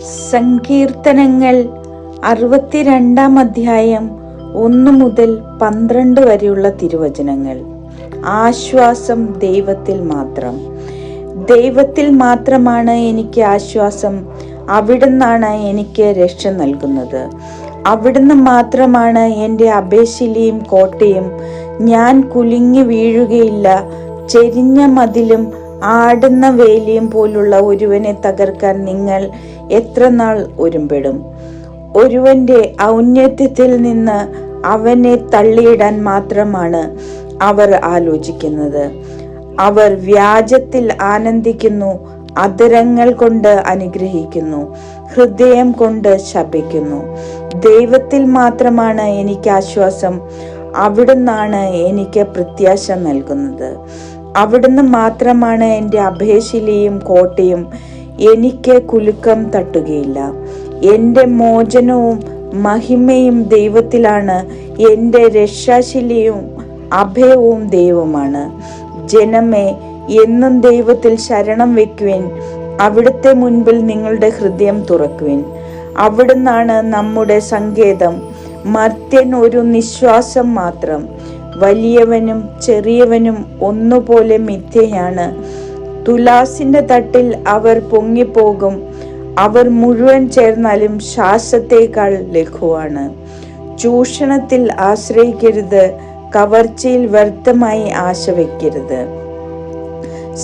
സങ്കീർത്തനങ്ങൾ 62-ാം അധ്യായം 1 മുതൽ 12 വരെയുള്ള തിരുവചനങ്ങൾ. ആശ്വാസം ദൈവത്തിൽ മാത്രം. ദൈവത്തിൽ മാത്രമാണ് എനിക്ക് ആശ്വാസം. അവിടുന്നാണ് എനിക്ക് രക്ഷ നൽകുന്നത്. അവിടുന്ന് മാത്രമാണ് എൻ്റെ അഭയശിലയും കോട്ടയും. ഞാൻ കുലുങ്ങി വീഴുകയില്ല. ചെരിഞ്ഞ മതിലും ആടുന്ന വേലിയും പോലുള്ള ഒരുവനെ തകർക്കാൻ നിങ്ങൾ എത്ര നാൾ ഒരുമ്പെടും? ഒരുവന്റെ ഔന്നത്യത്തിൽ നിന്ന് അവനെ തള്ളിയിടാൻ മാത്രമാണ് അവർ ആലോചിക്കുന്നത്. അവർ വ്യാജത്തിൽ ആനന്ദിക്കുന്നു, അധരങ്ങൾ കൊണ്ട് അനുഗ്രഹിക്കുന്നു, ഹൃദയം കൊണ്ട് ശപിക്കുന്നു. ദൈവത്തിൽ മാത്രമാണ് എനിക്ക് ആശ്വാസം. അവിടുന്നാണ് എനിക്ക് പ്രത്യാശ നൽകുന്നത്. അവിടുന്ന് മാത്രമാണ് എൻ്റെ അഭയശിലയും കോട്ടയും. എനിക്ക് കുലുക്കം തട്ടുകയില്ല. എൻ്റെ മോചനവും മഹിമയും ദൈവത്തിലാണ്. എൻ്റെ രക്ഷാശിലയും അഭയവും ദൈവമാണ്. ജനമേ, എന്നും ദൈവത്തിൽ ശരണം വെക്കുവിൻ. അവിടുത്തെ മുൻപിൽ നിങ്ങളുടെ ഹൃദയം തുറക്കുവിൻ. അവിടുന്നാണ് നമ്മുടെ സങ്കേതം. മർത്യൻ ഒരു നിശ്വാസം മാത്രം. വലിയവനും ചെറിയവനും ഒന്നുപോലെ മിഥ്യയാണ്. തുലാസിന്റെ തട്ടിൽ അവർ പൊങ്ങിപ്പോകും. അവർ മുഴുവൻ ചേർന്നാലും ശ്വാസത്തേക്കാൾ ലഘുവാണ്. ചൂഷണത്തിൽ ആശ്രയിക്കരുത്. കവർച്ചയിൽ വ്യർത്ഥമായി ആശ വയ്ക്കരുത്.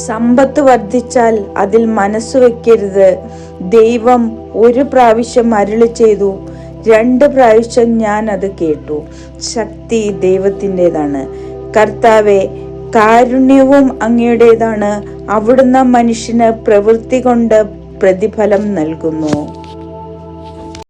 സമ്പത്ത് വർദ്ധിച്ചാൽ അതിൽ മനസ്സു വയ്ക്കരുത്. ദൈവം ഒരു പ്രാവശ്യം അരുളി ചെയ്തു, 2 പ്രാവശ്യം ഞാൻ അത് കേട്ടു. ശക്തി ദൈവത്തിൻ്റെതാണ്. കർത്താവെ, കാരുണ്യവും അങ്ങയുടേതാണ്. അവിടുന്ന് മനുഷ്യന് പ്രവൃത്തി കൊണ്ട് പ്രതിഫലം നൽകുന്നു.